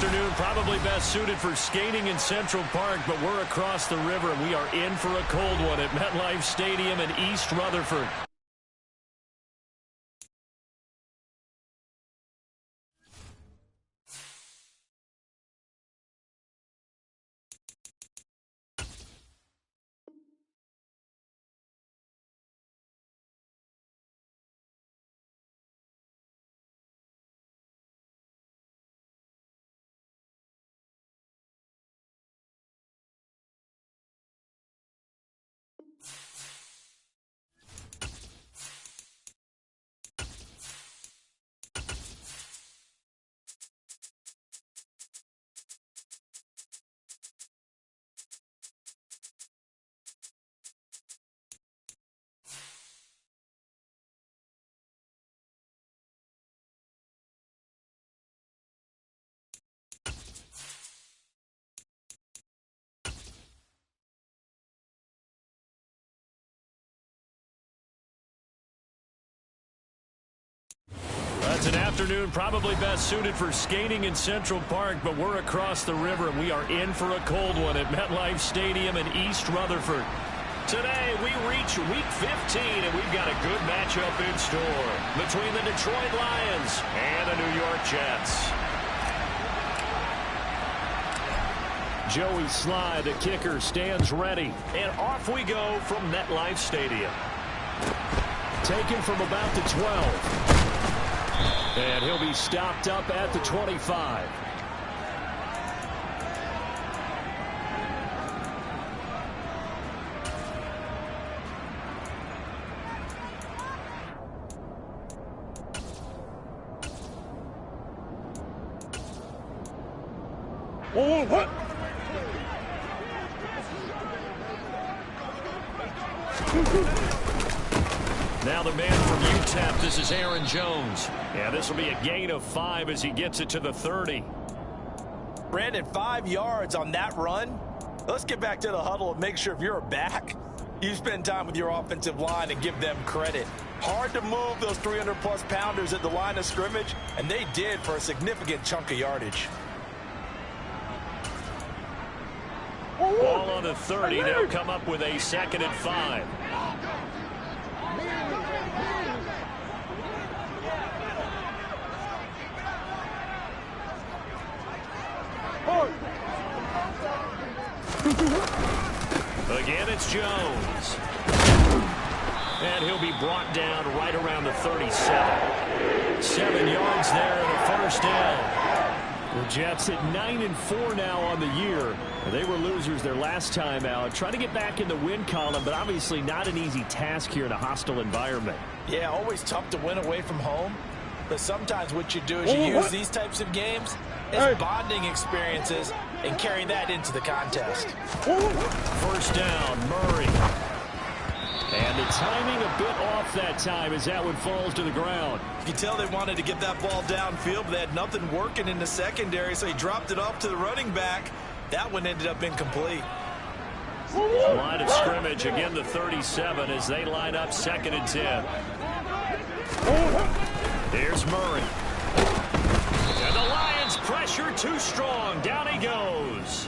afternoon, probably best suited for skating in Central Park, but we're across the river, and we are in for a cold one at MetLife Stadium in East Rutherford. It's an afternoon probably best suited for skating in Central Park, but we're across the river, and we are in for a cold one at MetLife Stadium in East Rutherford. Today, we reach Week 15, and we've got a good matchup in store between the Detroit Lions and the New York Jets. Joey Sly, the kicker, stands ready, and off we go from MetLife Stadium. Taken from about the 12. And he'll be stopped up at the 25. Oh, what? Now the man from UTEP, this is Aaron Jones. Yeah, this will be a gain of 5 as he gets it to the 30. Brandon, 5 yards on that run. Let's get back to the huddle and make sure if you're a back, you spend time with your offensive line and give them credit. Hard to move those 300-plus pounders at the line of scrimmage, and they did for a significant chunk of yardage. Ball on the 30. They'll come up with a 2nd and 5. Again, it's Jones. And he'll be brought down right around the 37. 7 yards there and a first down. The Jets at 9-4 now on the year. They were losers their last time out. Trying to get back in the win column, but obviously not an easy task here in a hostile environment. Yeah, always tough to win away from home. But sometimes what you do is you use these types of games as bonding experiences and carry that into the contest. First down, Murray. And the timing a bit off that time as that one falls to the ground. You can tell they wanted to get that ball downfield, but they had nothing working in the secondary, so he dropped it off to the running back. That one ended up incomplete. Line of scrimmage, again the 37 as they line up 2nd and 10. Here's Murray. And the Lions pressure too strong. Down he goes.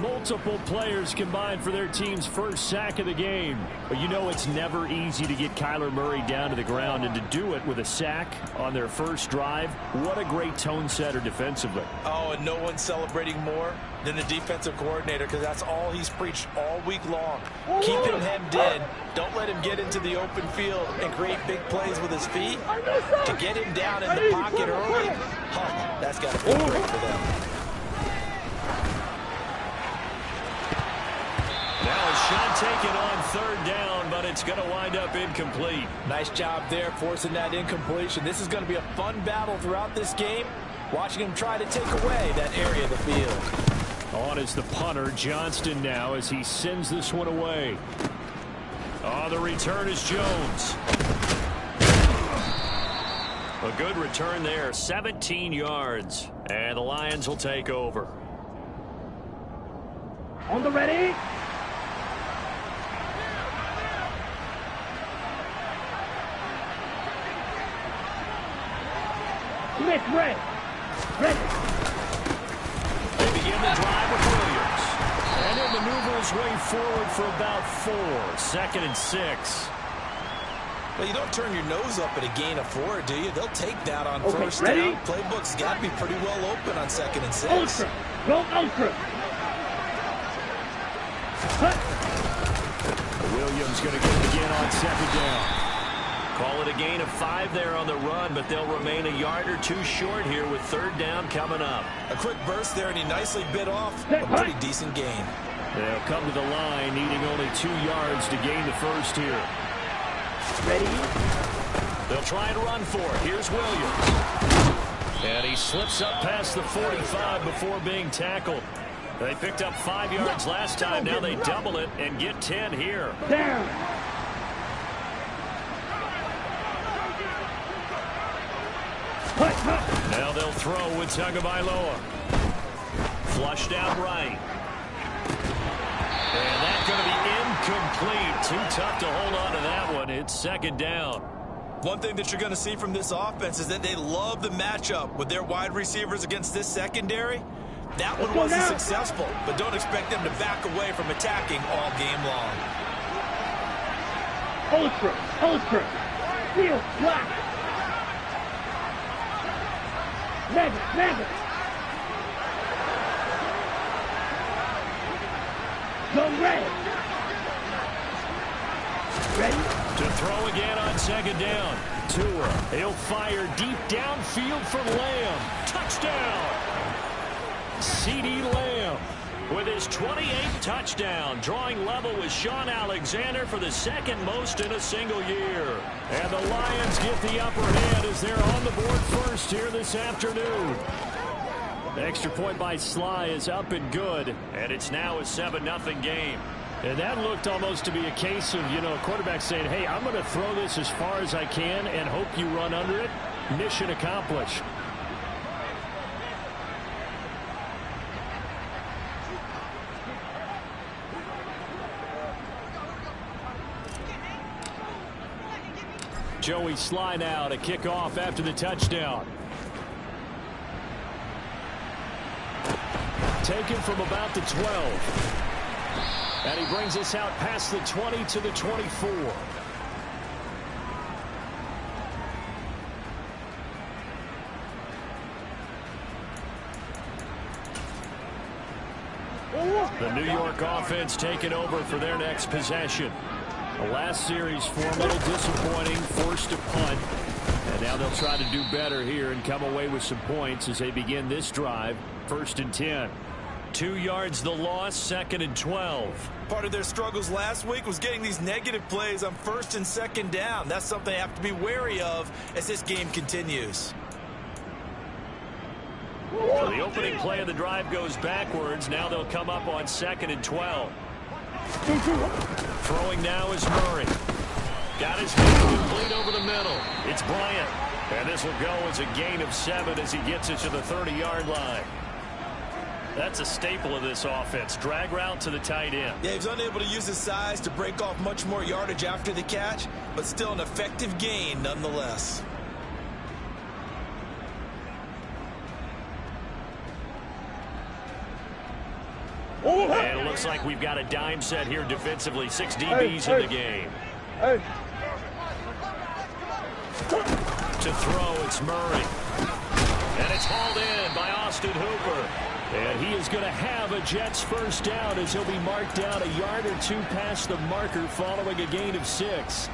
Multiple players combined for their team's first sack of the game. But you know it's never easy to get Kyler Murray down to the ground, and to do it with a sack on their first drive, what a great tone setter defensively. Oh, and no one's celebrating more than the defensive coordinator, because that's all he's preached all week long. Keep him hemmed in. Don't let him get into the open field and create big plays with his feet. To get him down in the pocket early, that's got to be great for them. Now a shot taken on 3rd down, but it's going to wind up incomplete. Nice job there forcing that incompletion. This is going to be a fun battle throughout this game, watching him try to take away that area of the field. On is the punter, Johnston, now as he sends this one away. Oh, the return is Jones. A good return there, 17 yards. And the Lions will take over. On the ready. Smith, red. Ready. begin the drive with Williams. And he'll maneuver his way forward for about 4. 2nd and 6. Well, you don't turn your nose up at a gain of 4, do you? They'll take that on first ready? down. Playbook's got to be pretty well open on 2nd and 6. Ultra. Go ultra. Williams going to get it again on 2nd down. Call it a gain of 5 there on the run, but they'll remain a yard or 2 short here with 3rd down coming up. A quick burst there, and he nicely bit off a pretty decent gain. They'll come to the line, needing only 2 yards to gain the first here. Ready? They'll try and run for it. Here's Williams. And he slips up past the 45 before being tackled. They picked up 5 yards last time. Now they double it and get 10 here. Down. Now they'll throw with Tagovailoa. Flushed out right. And that's going to be incomplete. Too tough to hold on to that one. It's 2nd down. One thing that you're going to see from this offense is that they love the matchup with their wide receivers against this secondary. That one wasn't successful, but don't expect them to back away from attacking all game long. Ultra. Ultra. Steel black. Mega. Go red. Ready? To throw again on 2nd down. Tua. He'll fire deep downfield for Lamb. Touchdown. CeeDee Lamb with his 28th touchdown, drawing level with Sean Alexander for the 2nd most in a single year. And the Lions get the upper hand as they're on the board first here this afternoon. The extra point by Sly is up and good, and it's now a 7-0 game. And that looked almost to be a case of, a quarterback saying, hey, I'm going to throw this as far as I can and hope you run under it. Mission accomplished. Joey Sly now to kick off after the touchdown. Taken from about the 12. And he brings us out past the 20 to the 24. The New York offense taking over for their next possession. The last series for a little disappointing, forced to punt. And now they'll try to do better here and come away with some points as they begin this drive. 1st and 10. 2 yards the loss, 2nd and 12. Part of their struggles last week was getting these negative plays on 1st and 2nd down. That's something they have to be wary of as this game continues. So the opening play of the drive goes backwards. Now they'll come up on 2nd and 12. Throwing now is Murray. Got his hand complete over the middle. It's Bryant. And this will go as a gain of 7 as he gets it to the 30-yard line. That's a staple of this offense. Drag route to the tight end. Yeah, he's unable to use his size to break off much more yardage after the catch, but still an effective gain nonetheless. And it looks like we've got a dime set here defensively. 6 DBs in the game. To throw, it's Murray. And it's hauled in by Austin Hooper. And he is going to have a Jets first down as he'll be marked down a yard or 2 past the marker following a gain of 6.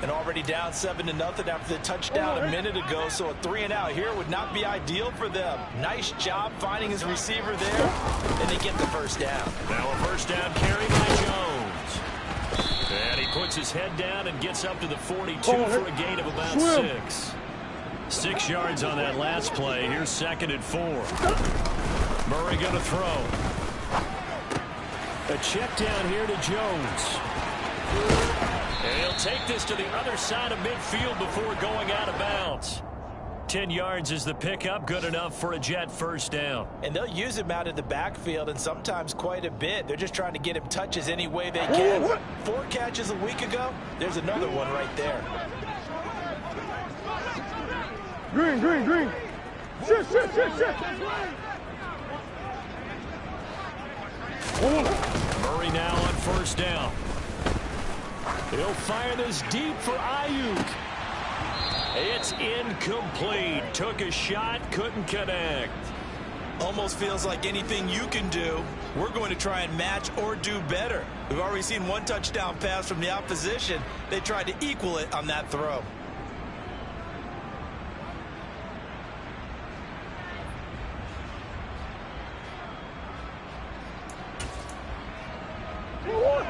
And already down 7-0 after the touchdown a minute ago, so a 3-and-out here would not be ideal for them. Nice job finding his receiver there, and they get the first down. Now a first down carry by Jones. And he puts his head down and gets up to the 42 for a gain of about 6. 6 yards on that last play. Here's 2nd and 4. Murray going to throw. A check down here to Jones. And he'll take this to the other side of midfield before going out of bounds. 10 yards is the pickup, good enough for a Jet first down. And they'll use him out of the backfield, and sometimes quite a bit. They're just trying to get him touches any way they can. 4 catches a week ago. There's another one right there. Green. Shit. Murray now on first down. He'll fire this deep for Ayuk. It's incomplete. Took a shot, couldn't connect. Almost feels like anything you can do, we're going to try and match or do better. We've already seen one touchdown pass from the opposition. They tried to equal it on that throw.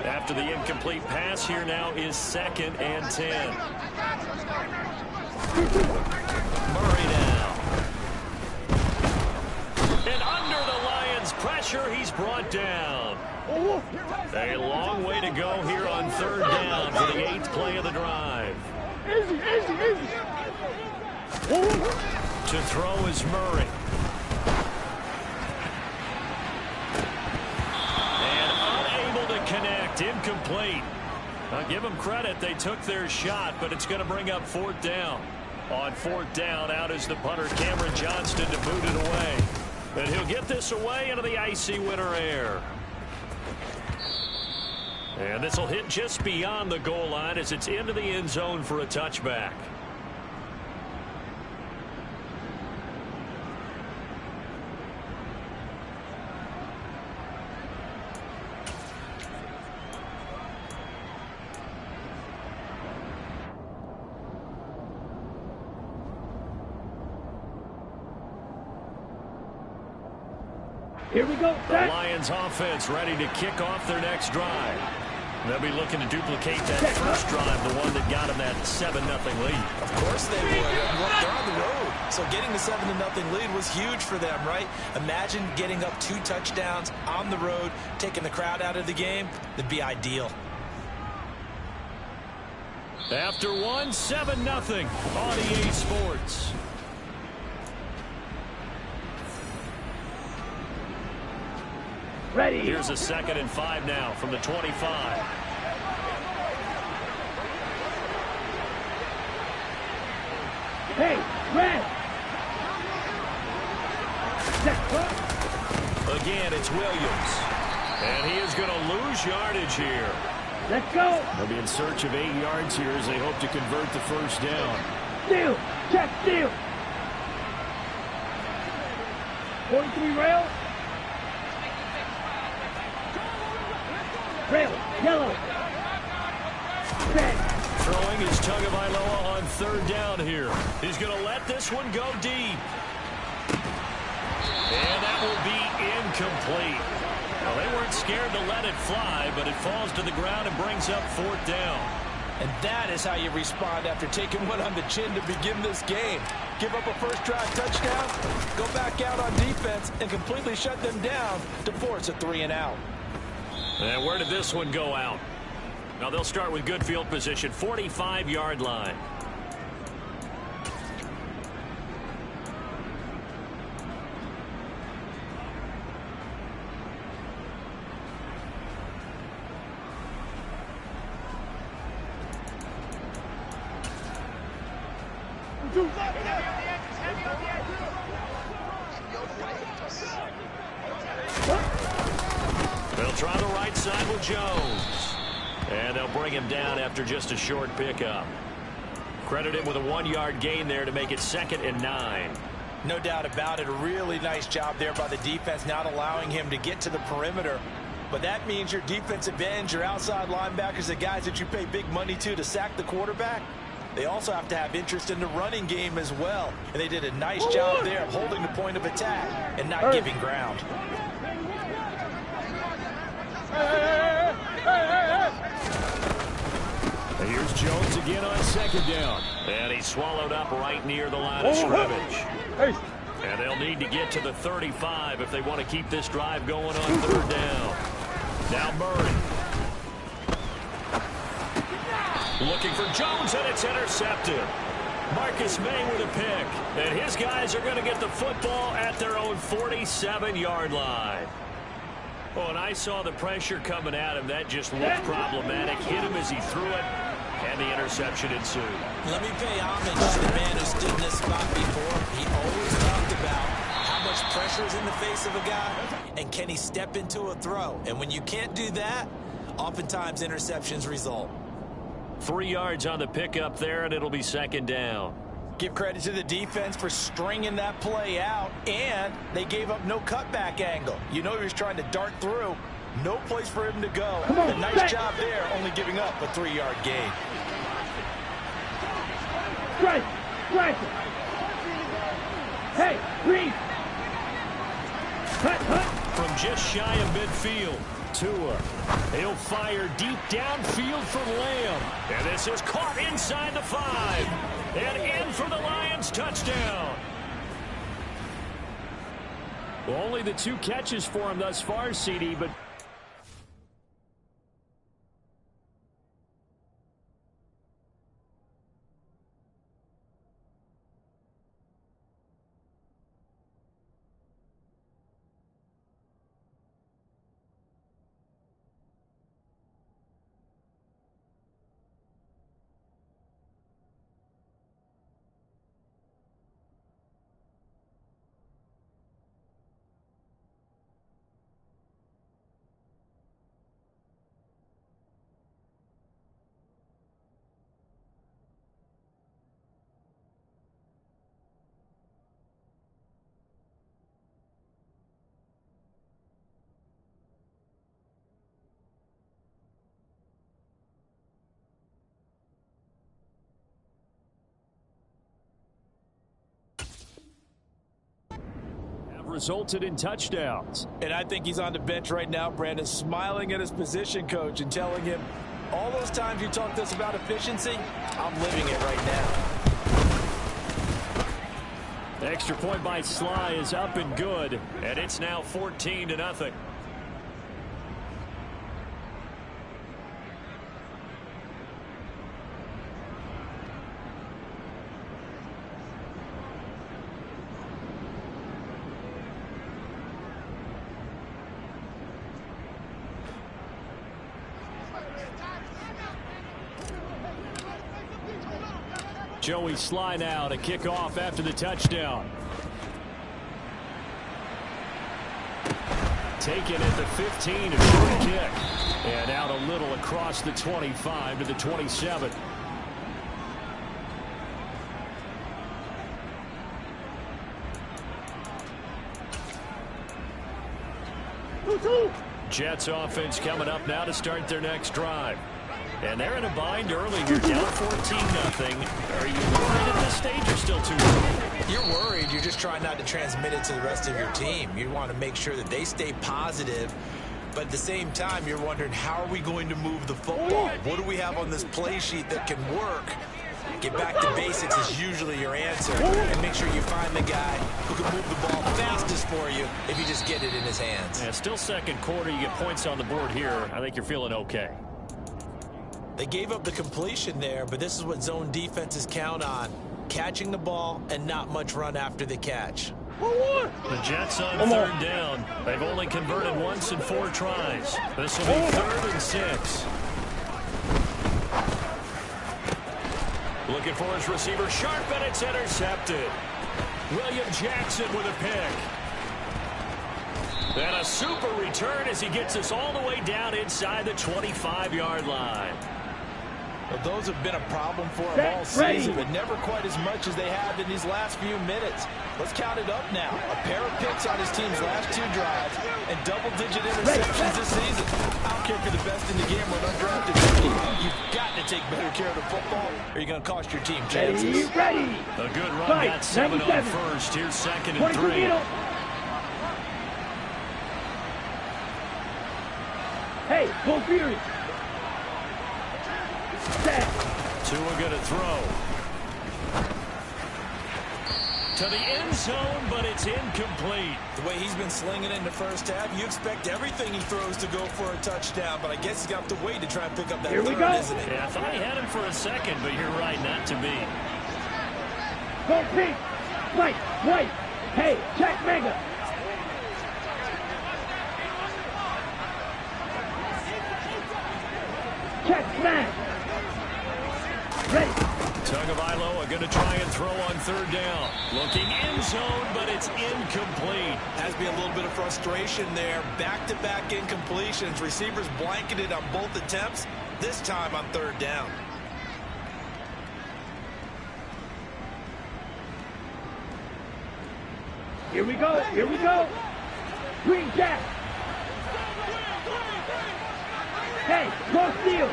After the incomplete pass, here now is 2nd and 10. Murray now. And under the Lions' pressure, he's brought down. A long way to go here on 3rd down for the 8th play of the drive. To throw is Murray. Connect, incomplete. I'll give them credit. They took their shot, but it's going to bring up 4th down. On 4th down, out is the punter, Cameron Johnston, to boot it away. And he'll get this away into the icy winter air. And this will hit just beyond the goal line as it's into the end zone for a touchback. Here we go. The Lions offense ready to kick off their next drive. They'll be looking to duplicate that first drive, the one that got them that 7-0 lead. Of course they would. Look, they're on the road. So getting the 7-0 lead was huge for them, right? Imagine getting up 2 touchdowns on the road, taking the crowd out of the game. That'd be ideal. After 7-0 on EA Sports. Ready. Here's a 2nd and 5 now from the 25. Hey, red. Again, it's Williams. And he is going to lose yardage here. Let's go. They'll be in search of 8 yards here as they hope to convert the first down. Steal. Check steal. 43 rail. Rail, yellow. Red. Throwing is Tagovailoa on 3rd down here. He's going to let this one go deep. And that will be incomplete. Well, they weren't scared to let it fly, but it falls to the ground and brings up 4th down. And that is how you respond after taking one on the chin to begin this game. Give up a first drive touchdown, go back out on defense, and completely shut them down to force a 3-and-out. And where did this one go out? Now they'll start with good field position, 45-yard line. They'll try the right side with Jones. And they'll bring him down after just a short pickup. Credit him with a 1-yard gain there to make it 2nd and 9. No doubt about it. A really nice job there by the defense, not allowing him to get to the perimeter. But that means your defensive ends, your outside linebackers, the guys that you pay big money to sack the quarterback, they also have to have interest in the running game as well. And they did a nice job there of holding the point of attack and not giving ground. And here's Jones again on 2nd down. And he's swallowed up right near the line of scrimmage. And they'll need to get to the 35 if they want to keep this drive going on 3rd down. Now Murray. Looking for Jones, and it's intercepted. Marcus May with a pick. And his guys are going to get the football at their own 47-yard line. Oh, and I saw the pressure coming at him. That just looked problematic. Hit him as he threw it. and the interception ensued. Let me pay homage to the man who stood in this spot before. He always talked about how much pressure is in the face of a guy, and can he step into a throw? And when you can't do that, oftentimes interceptions result. 3 yards on the pickup there, and it'll be second down. Give credit to the defense for stringing that play out, and they gave up no cutback angle. You know he was trying to dart through. No place for him to go. A nice job there, only giving up a 3-yard gain. Strike! Strike! Hey, Reed! Hut, hut! From just shy of midfield, Tua. He'll fire deep downfield for Lamb. And this is caught inside the 5. And in for the Lions touchdown. Well, only the 2 catches for him thus far, CD, but resulted in touchdowns. And I think he's on the bench right now, Brandon, smiling at his position coach and telling him, all those times you talked to us about efficiency, I'm living it right now. The extra point by Sly is up and good, and it's now 14-0. Joey Sly now to kick off after the touchdown. Taken at the 15, a short kick. And out a little across the 25 to the 27. Jets offense coming up now to start their next drive. And they're in a bind early here, down 14-0. Are you worried at this stage or still too early? You're worried. You're just trying not to transmit it to the rest of your team. You want to make sure that they stay positive. But at the same time, you're wondering, how are we going to move the football? What do we have on this play sheet that can work? Get back to basics is usually your answer. And make sure you find the guy who can move the ball fastest for you if you just get it in his hands. Yeah, still second quarter. You get points on the board here. I think you're feeling okay. They gave up the completion there, but this is what zone defenses count on. Catching the ball and not much run after the catch. The Jets on third down. They've only converted once in 4 tries. This will be 3rd and 6. Looking for his receiver, sharp, and it's intercepted. William Jackson with a pick. And a super return as he gets us all the way down inside the 25-yard line. Well, those have been a problem for him all season, but never quite as much as they have in these last few minutes. Let's count it up now. A pair of picks on his team's last 2 drives and double-digit interceptions this season. I don't care if you're the best in the game or an undrafted rookie. You've got to take better care of the football or you're going to cost your team chances. Ready. A good run, got 7 on first. Here's 2nd and 3. Hey, go Fury. Tua gonna throw to the end zone, but it's incomplete. The way he's been slinging it in the first half, you expect everything he throws to go for a touchdown, but I guess he's got to wait to try and pick up that third, isn't it? Yeah, I thought he had him for a second, but you're right, not to be. Go pink. White. Hey, check mega. Check smash. Tagovailoa are going to try and throw on third down. Looking end zone, but it's incomplete. Has to be a little bit of frustration there. Back-to-back incompletions. Receivers blanketed on both attempts, this time on third down. Here we go. Here we go. Green jack. Hey, cross field.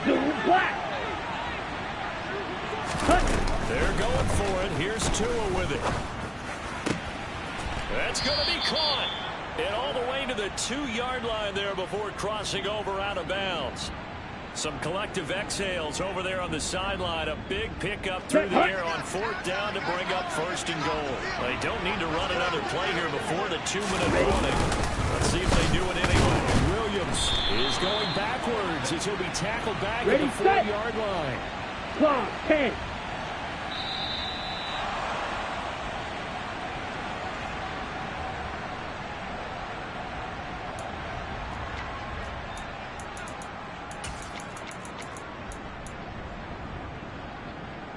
Blue black. They're going for it. Here's Tua with it. That's going to be caught. And all the way to the 2-yard line there before crossing over out of bounds. Some collective exhales over there on the sideline. A big pickup through the air on fourth down to bring up first and goal. They don't need to run another play here before the 2-minute warning. Let's see if they do it anyway. Williams is going backwards as he'll be tackled back at the 4-yard line. Clock 10.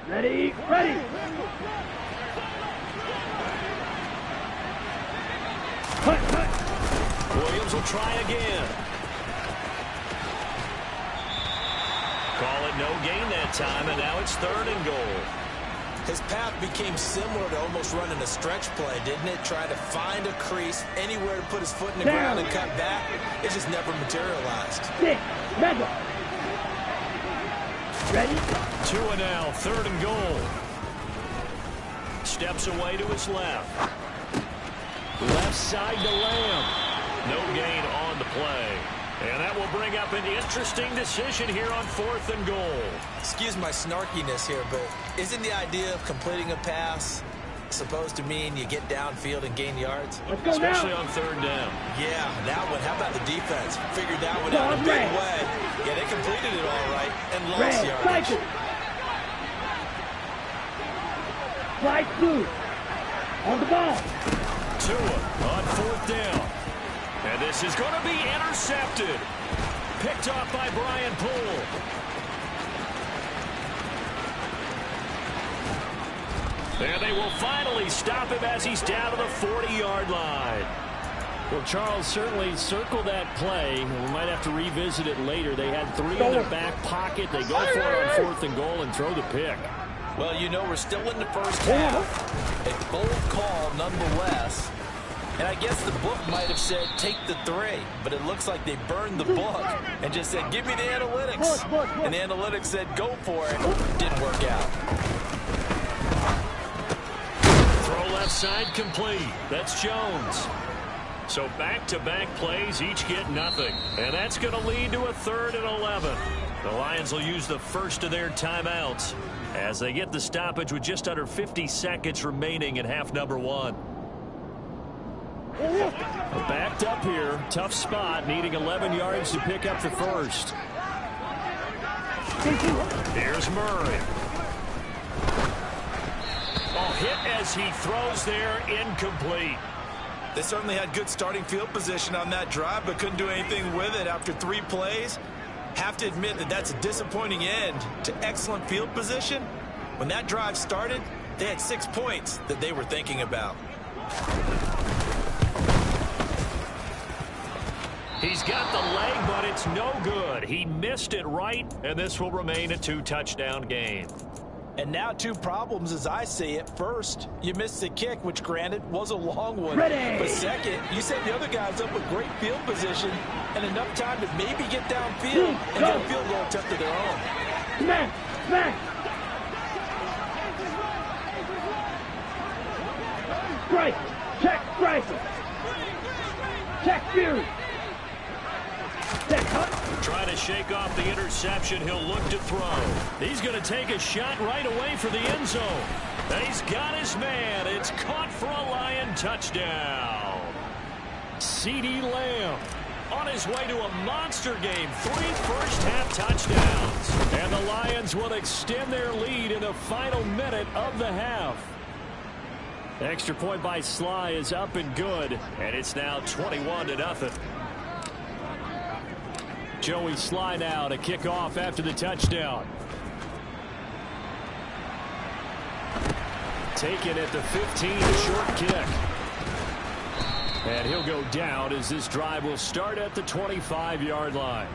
Ready, ready. Cut, cut. Williams will try again. Call it no gain that time, and now it's third and goal. His path became similar to almost running a stretch play, didn't it? Trying to find a crease, anywhere to put his foot in the ground and cut back. It just never materialized. Six, mega. Ready? Tua now, third and goal. Steps away to his left. Left side to Lamb. No gain on the play. And that will bring up an interesting decision here on fourth and goal. Excuse my snarkiness here, but isn't the idea of completing a pass supposed to mean you get downfield and gain yards? Let's go Especially now. on third down. Yeah, that one. How about the defense? Figured that one out in a big way. Yeah, they completed it all right and lost yardage. Cycle. Slide through. On the ball. Tua on fourth down. And this is going to be intercepted. Picked off by Brian Poole. And they will finally stop him as he's down to the 40-yard line. Well, Charles, certainly circle that play. We might have to revisit it later. They had 3 in their back pocket. They go for it on fourth and goal and throw the pick. Well, you know, we're still in the first half. A bold call nonetheless. And I guess the book might have said take the 3, but it looks like they burned the book and just said give me the analytics. And the analytics said go for it. Didn't work out. Throw left side complete. That's Jones. So back-to-back plays, each get nothing. And that's going to lead to a 3rd and 11. The Lions will use the first of their timeouts as they get the stoppage with just under 50 seconds remaining in half number 1. Backed up here. Tough spot, needing 11 yards to pick up the first. Here's Murray. Oh, hit as he throws there, incomplete. They certainly had good starting field position on that drive, but couldn't do anything with it after 3 plays. Have to admit that that's a disappointing end to excellent field position. When that drive started, they had 6 points that they were thinking about. He's got the leg, but it's no good. He missed it right, and this will remain a 2-touchdown game. And now 2 problems as I see it. First, you missed the kick, which granted was a long one. Ready. But second, you set the other guys up with great field position and enough time to maybe get downfield and get a field goal attempt of their own. Smash, smash. Strike, check, striker. Check, Fury. Trying to shake off the interception. He'll look to throw. He's going to take a shot right away for the end zone. And he's got his man. It's caught for a Lion touchdown. CeeDee Lamb on his way to a monster game. 3 first-half touchdowns. And the Lions will extend their lead in the final minute of the half. Extra point by Sly is up and good. And it's now 21-0. Joey Sly now to kick off after the touchdown. taken at the 15, a short kick. And he'll go down as this drive will start at the 25-yard line.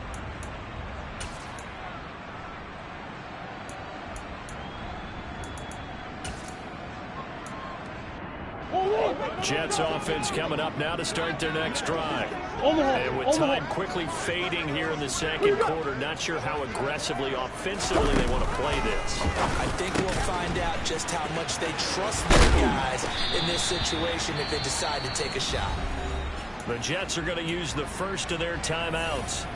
Jets offense coming up now to start their next drive. And with time quickly fading here in the second quarter, not sure how aggressively, offensively they want to play this. I think we'll find out just how much they trust their guys in this situation if they decide to take a shot. The Jets are going to use the first of their timeouts,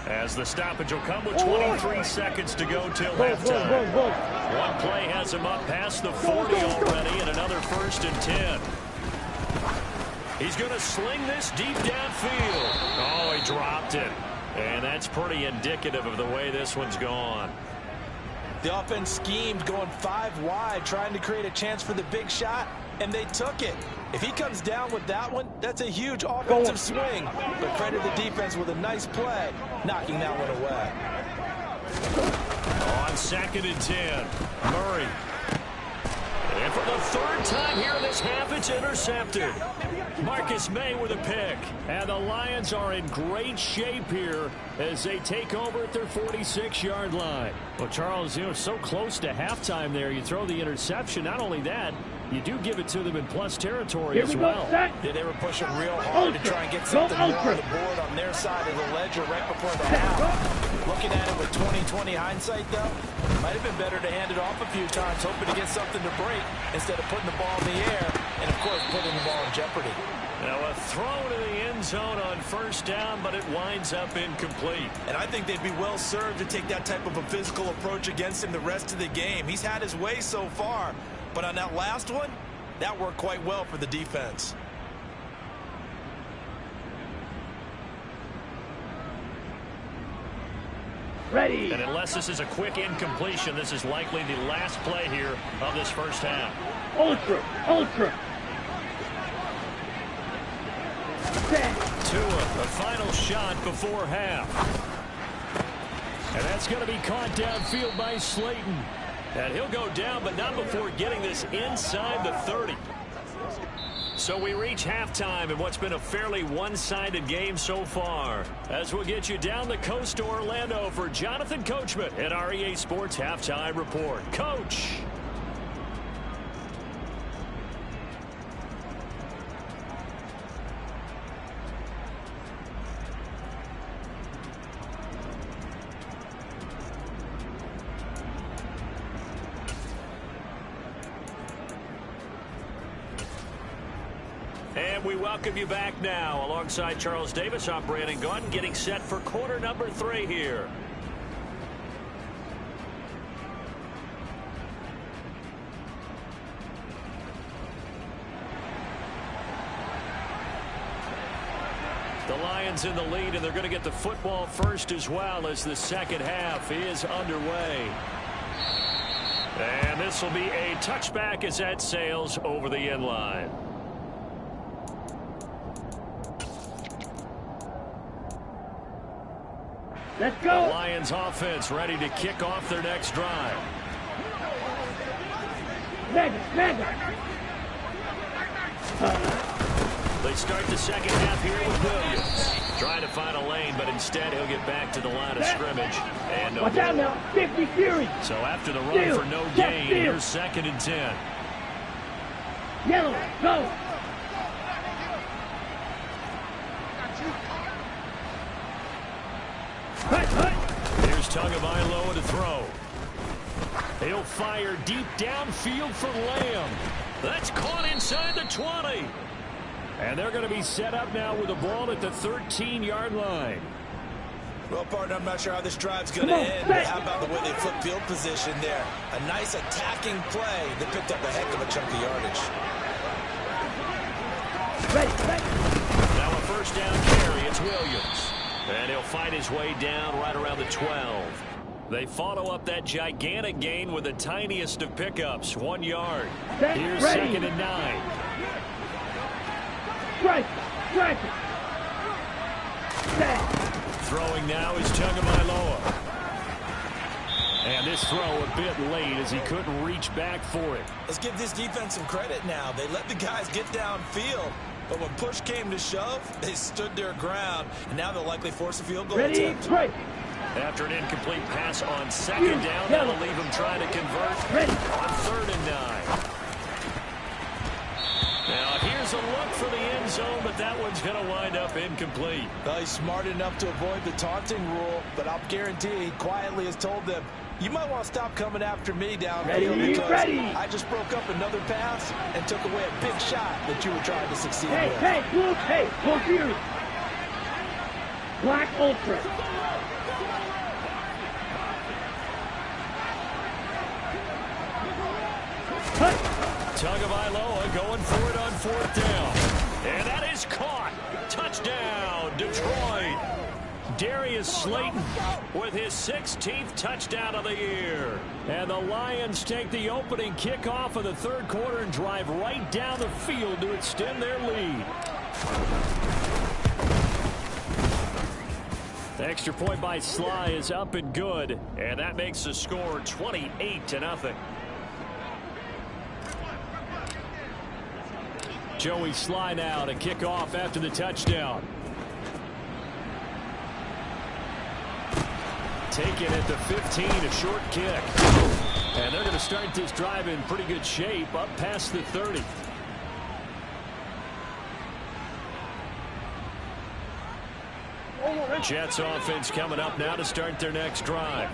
as the stoppage will come with 23 seconds to go till halftime. One play has him up past the 40 already, and another 1st and 10. He's going to sling this deep downfield. Oh, he dropped it. And that's pretty indicative of the way this one's gone. The offense schemed going 5 wide, trying to create a chance for the big shot, and they took it. If he comes down with that one, that's a huge offensive swing. But credit the defense with a nice play, knocking that one away. On 2nd and 10, Murray. And for the 3rd time here in this half, it's intercepted. Marcus May with a pick. And the Lions are in great shape here as they take over at their 46-yard line. Well, Charles, you know, so close to halftime there. You throw the interception. Not only that, you do give it to them in plus territory as well. Yeah, they were pushing real hard to try and get something more on the board on their side of the ledger right before the half. Looking at it with 20/20 hindsight, though, might have been better to hand it off a few times, hoping to get something to break instead of putting the ball in the air and, of course, putting the ball in jeopardy. Now a throw to the end zone on 1st down, but it winds up incomplete. And I think they'd be well served to take that type of a physical approach against him the rest of the game. He's had his way so far. But on that last one, that worked quite well for the defense. Ready. And unless this is a quick incompletion, this is likely the last play here of this 1st half. Ultra. Tua, the final shot before half. And that's going to be caught downfield by Slayton. And he'll go down, but not before getting this inside the 30. So we reach halftime in what's been a fairly one-sided game so far. As we'll get you down the coast to Orlando for Jonathan Coachman at our EA Sports Halftime Report. Coach. And we welcome you back now. Alongside Charles Davis, I'm Brandon Gunn, getting set for quarter number 3 here. The Lions in the lead, and they're going to get the football first as well as the second half is underway. And this will be a touchback as that sails over the end line. Let's go. The Lions offense ready to kick off their next drive. Mega. They start the second half here with Williams. Trying to find a lane, but instead he'll get back to the line of scrimmage. And no Watch out now. 50 Fury. So after the run for no gain, here's 2nd and 10. Yellow. Go. Here's Tagovailoa to throw. He'll fire deep downfield for Lamb. That's caught inside the 20. And they're going to be set up now with the ball at the 13-yard line. Well, partner, I'm not sure how this drive's going to end, but how about the way they flip field position there? A nice attacking play that picked up a heck of a chunk of yardage. Now a 1st down carry. It's Williams. And he'll fight his way down right around the 12. They follow up that gigantic gain with the tiniest of pickups, 1 yard. Here's 2nd and 9. Strike. Throwing now is Tagovailoa. And this throw a bit late as he couldn't reach back for it. Let's give this defense some credit now. They let the guys get downfield, but when push came to shove, they stood their ground, and now they'll likely force a field goal attempt. Ready, After an incomplete pass on second down, that'll leave him trying to convert on 3rd and 9. Now, here's a look for the end zone, but that one's going to wind up incomplete. Well, he's smart enough to avoid the taunting rule, but I'll guarantee he quietly has told them, you might want to stop coming after me downfield because I just broke up another pass and took away a big shot that you were trying to succeed with. Hey, look, hey, close ears. Black Ultra. Tagovailoa going for it on 4th down. And that is caught. Touchdown, Detroit. Darius Slayton with his 16th touchdown of the year. And the Lions take the opening kickoff of the 3rd quarter and drive right down the field to extend their lead. The extra point by Sly is up and good. And that makes the score 28-0. Joey Sly now to kick off after the touchdown. Taken at the 15, a short kick. And they're going to start this drive in pretty good shape up past the 30. Jets offense coming up now to start their next drive.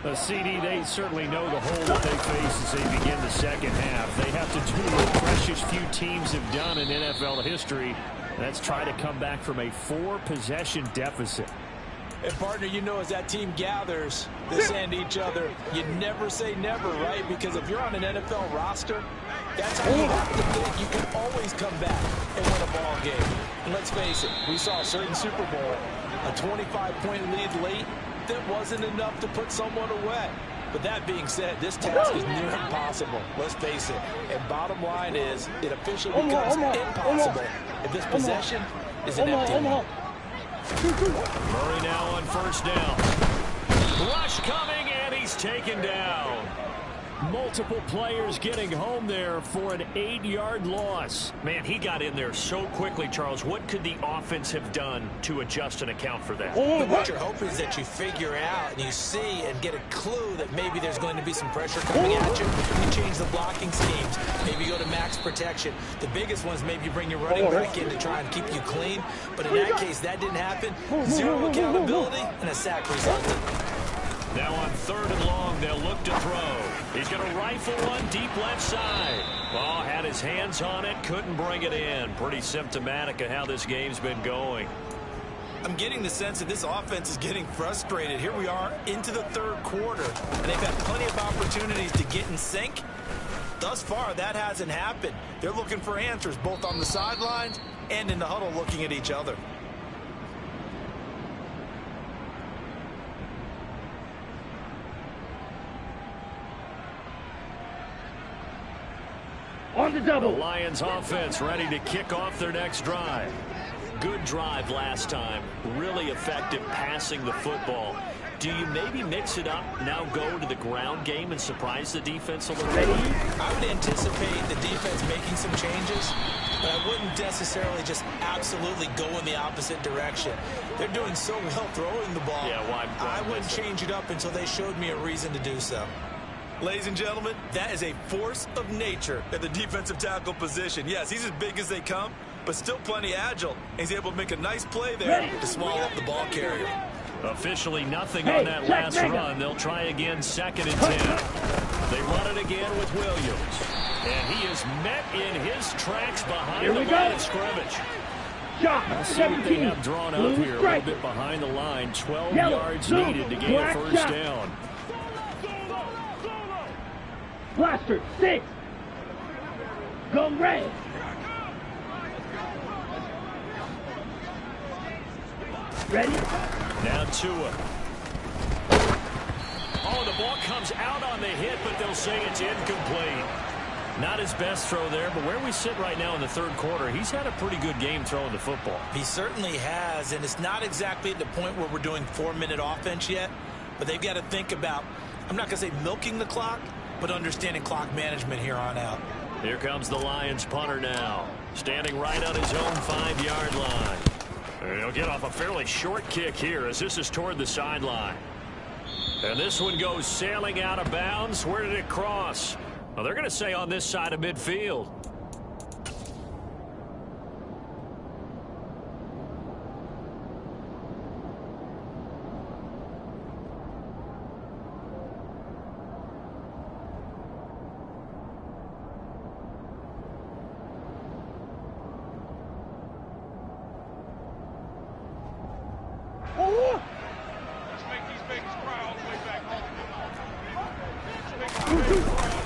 The CD, they certainly know the hole that they face as they begin the second half. They have to do what precious few teams have done in NFL history. That's try to come back from a 4-possession deficit. And partner, you know, as that team gathers, they send each other. You never say never, right? Because if you're on an NFL roster, that's how you have to think. You can always come back and win a ball game. And let's face it, we saw a certain Super Bowl, a 25-point lead late that wasn't enough to put someone away. But that being said, this task is near impossible. Let's face it. And bottom line is, it officially becomes impossible if this possession is an empty one. Murray now on 1st down. Rush coming, and he's taken down. Multiple players getting home there for an 8-yard loss. Man, he got in there so quickly, Charles. What could the offense have done to adjust and account for that? But what you're hoping is that you figure out and you see and get a clue that maybe there's going to be some pressure coming at you. You change the blocking schemes. Maybe you go to max protection. The biggest one is maybe you bring your running back in to try and keep you clean. But in that case, that didn't happen. Zero accountability and a sack resulted. Now on 3rd and long, they'll look to throw. He's going to rifle one deep left side. Oh, had his hands on it, couldn't bring it in. Pretty symptomatic of how this game's been going. I'm getting the sense that this offense is getting frustrated. Here we are into the 3rd quarter, and they've had plenty of opportunities to get in sync. Thus far, that hasn't happened. They're looking for answers both on the sidelines and in the huddle looking at each other. On the double. The Lions offense ready to kick off their next drive. Good drive last time. Really effective passing the football. Do you maybe mix it up, now go to the ground game and surprise the defense a little bit? I would anticipate the defense making some changes, but I wouldn't necessarily just absolutely go in the opposite direction. They're doing so well throwing the ball. Yeah, why I wouldn't change it up until they showed me a reason to do so. Ladies and gentlemen, that is a force of nature at the defensive tackle position. Yes, he's as big as they come, but still plenty agile. He's able to make a nice play there to swallow up the ball carrier. Officially nothing on that last run. They'll try again 2nd and 10. They run it again with Williams. And he is met in his tracks behind the line of scrimmage. Shot. See what they have drawn up here. A little bit behind the line. 12 yards needed to gain a 1st down. Blaster, 6. Go red. Ready? Now Tua. Oh, the ball comes out on the hit, but they'll say it's incomplete. Not his best throw there, but where we sit right now in the 3rd quarter, he's had a pretty good game throwing the football. He certainly has, and it's not exactly at the point where we're doing 4-minute offense yet, but they've got to think about I'm not going to say milking the clock, but understanding clock management here on out. Here comes the Lions punter now, standing right on his own 5-yard line. And he'll get off a fairly short kick here as this is toward the sideline. And this one goes sailing out of bounds. Where did it cross? Well, they're going to say on this side of midfield.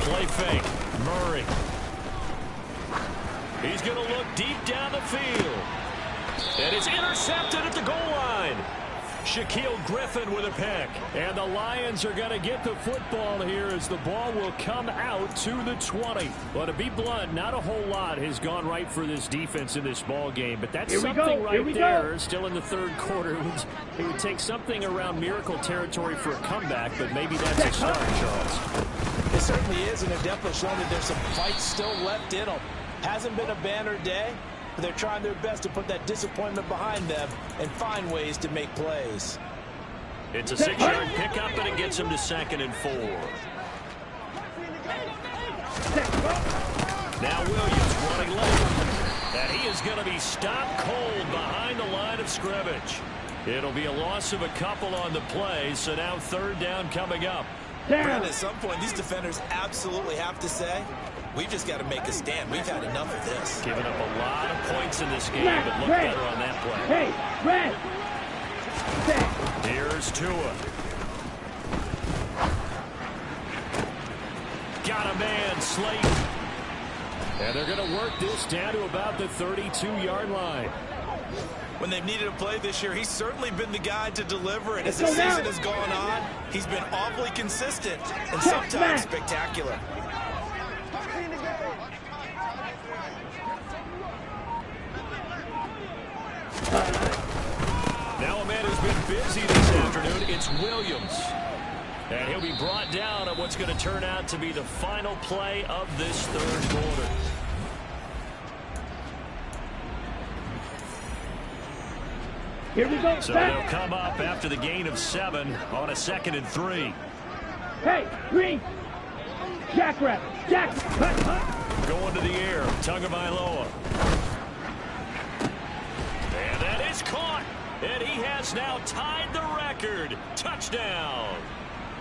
Play fake. Murray. He's going to look deep down the field. And it's intercepted at the goal line. Shaquille Griffin with a pick. And the Lions are going to get the football here as the ball will come out to the 20. Well, to be blunt, not a whole lot has gone right for this defense in this ball game. But that's something right there. Still in the third quarter. It would take something around miracle territory for a comeback, but maybe that's a start, Charles. It certainly is, and they're definitely showing that there's some fight still left in them. Hasn't been a banner day, but they're trying their best to put that disappointment behind them and find ways to make plays. It's a 6-yard pickup, and it gets them to 2nd and 4. Now Williams running left. And he is going to be stopped cold behind the line of scrimmage. It'll be a loss of a couple on the play, so now 3rd down coming up. Brad, at some point, these defenders absolutely have to say, we've just got to make a stand. We've had enough of this. Giving up a lot of points in this game, but look better on that play. Hey, Red! Here's Tua. Got a man, Slayton. And they're going to work this down to about the 32-yard line. When they've needed a play this year, he's certainly been the guy to deliver. And as the season has gone on, he's been awfully consistent and sometimes spectacular. Now a man who's been busy this afternoon, it's Williams. And he'll be brought down on what's going to turn out to be the final play of this 3rd quarter. Here we go. So they'll come up after the gain of 7 on a 2nd and 3. Hey, Green. Jackrabbit. Jack. Going to the air. Tagovailoa. And that is caught. And he has now tied the record. Touchdown.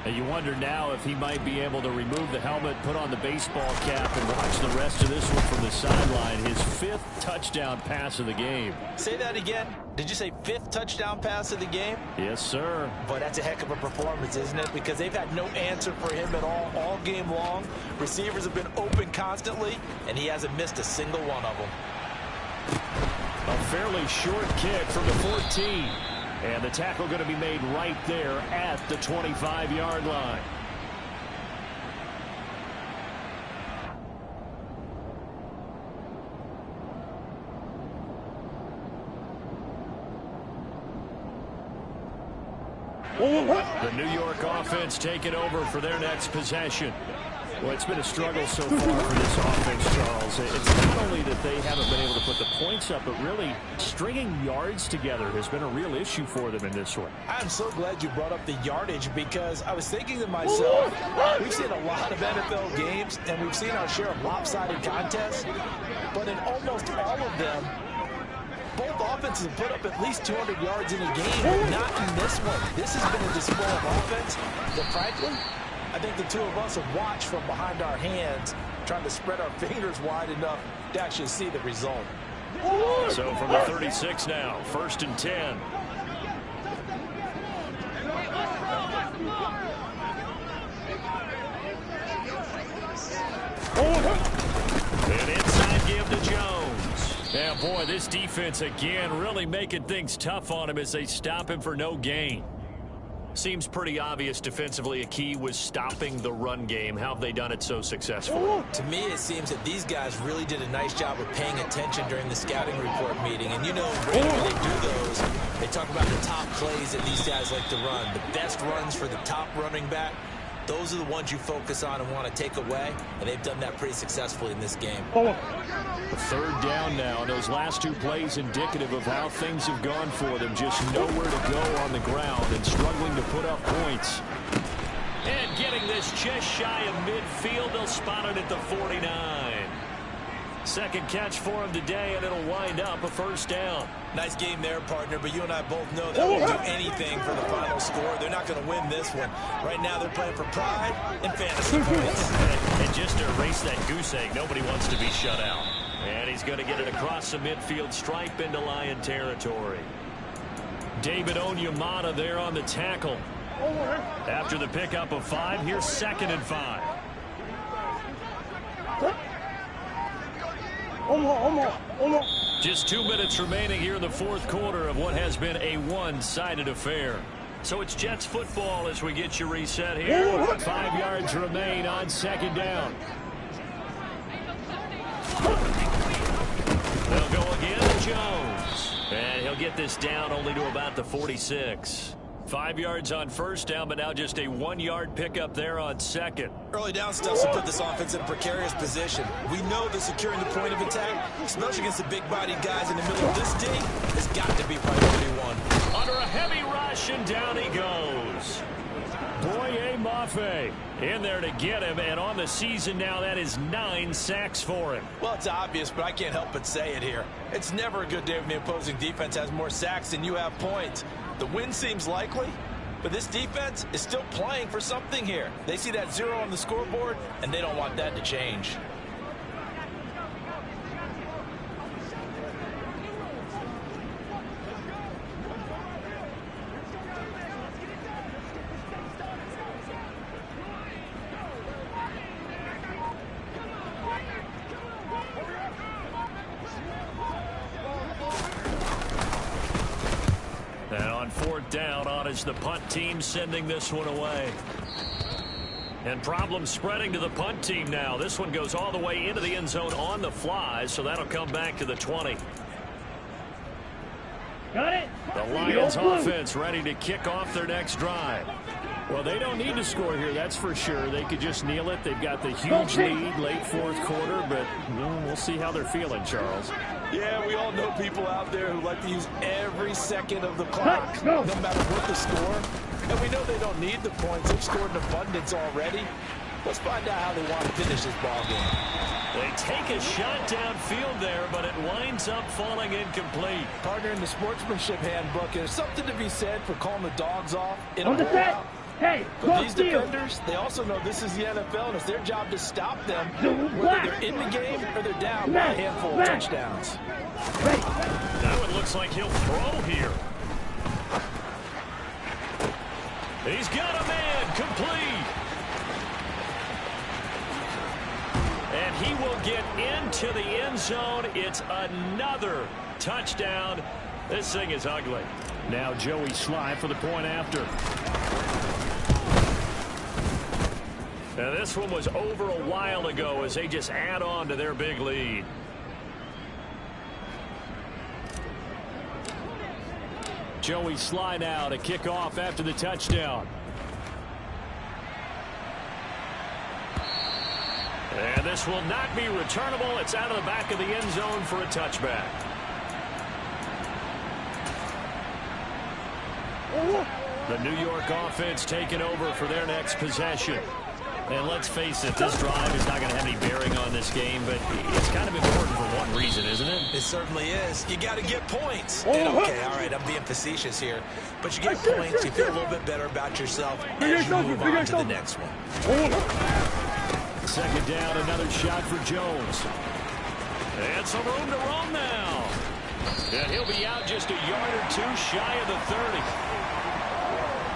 And you wonder now if he might be able to remove the helmet, put on the baseball cap, and watch the rest of this one from the sideline. His 5th touchdown pass of the game. Say that again. Did you say 5th touchdown pass of the game? Yes, sir. But that's a heck of a performance, isn't it? Because they've had no answer for him at all game long. Receivers have been open constantly, and he hasn't missed a single one of them. A fairly short kick from the 14. And the tackle going to be made right there at the 25-yard line. The New York offense taking over for their next possession. Well, it's been a struggle so far for this offense, Charles. It's not only that they haven't been able to put the points up, but really stringing yards together has been a real issue for them in this one. I'm so glad you brought up the yardage because I was thinking to myself, we've seen a lot of NFL games and we've seen our share of lopsided contests, but in almost all of them, both offenses have put up at least 200 yards in a game, but not in this one. This has been a display of offense that, frankly, I think the two of us have watched from behind our hands, trying to spread our fingers wide enough to actually see the result. So from the 36 now, 1st and 10. And inside give to Jones. Yeah, boy, this defense again really making things tough on him as they stop him for no gain. Seems pretty obvious defensively a key was stopping the run game. How have they done it so successfully? To me, it seems that these guys really did a nice job of paying attention during the scouting report meeting. And you know, Brady, when they do those, they talk about the top plays that these guys like to run, the best runs for the top running back. Those are the ones you focus on and want to take away, and they've done that pretty successfully in this game. Third down now, and those last two plays indicative of how things have gone for them. Just nowhere to go on the ground and struggling to put up points. And getting this just shy of midfield, they'll spot it at the 49. Second catch for him today, and it'll wind up a first down. Nice game there, partner, but you and I both know that won't do anything for the final score. They're not going to win this one. Right now, they're playing for pride and fantasy points. And just to erase that goose egg, nobody wants to be shut out. And he's going to get it across the midfield stripe into Lion territory. David Onyemata there on the tackle. After the pickup of 5, here's 2nd and 5. Just 2 minutes remaining here in the fourth quarter of what has been a one-sided affair. So it's Jets football as we get you reset here. 5 yards remain on 2nd down. They'll go again to Jones. And he'll get this down only to about the 46. 5 yards on first down, but now just a 1-yard pickup there on 2nd. Early down stuff to put this offense in a precarious position. We know that securing the point of attack, especially against the big-bodied guys in the middle of this team, has got to be priority 1. Under a heavy rush, and down he goes. Boye Mafe in there to get him, and on the season now, that is 9 sacks for him. Well, it's obvious, but I can't help but say it here. It's never a good day when the opposing defense has more sacks than you have points. The win seems likely, but this defense is still playing for something here. They see that 0 on the scoreboard, and they don't want that to change. And on 4th down, on is the punt team sending this one away. And problems spreading to the punt team now. This one goes all the way into the end zone on the fly, so that'll come back to the 20. Got it. The Lions offense ready to kick off their next drive. Well, they don't need to score here, that's for sure. They could just kneel it. They've got the huge lead late fourth quarter, but we'll see how they're feeling, Charles. Yeah, we all know people out there who like to use every second of the clock, no matter what the score. And we know they don't need the points. They've scored in abundance already. Let's find out how they want to finish this ball game. They take a shot downfield there, but it winds up falling incomplete. Partner, in the sportsmanship handbook, there's something to be said for calling the dogs off in a On the set. blowout. Hey, But these defenders, they also know this is the NFL, and it's their job to stop them, whether they're in the game or they're down by a handful of touchdowns. That one looks like he'll throw here. He's got a man complete. And he will get into the end zone. It's another touchdown. This thing is ugly. Now Joey Sly for the point after. Now this one was over a while ago as they just add on to their big lead. Joey Sly now to kick off after the touchdown. And this will not be returnable. It's out of the back of the end zone for a touchback. The New York offense taking over for their next possession. And let's face it, this drive is not going to have any bearing on this game, but it's kind of important for one reason, isn't it? It certainly is. You got to get points. And okay, all right, I'm being facetious here. But you get points, you feel a little bit better about yourself as you move on to the next one. Second down, another shot for Jones. And some room to roam now. And he'll be out just a yard or two shy of the 30.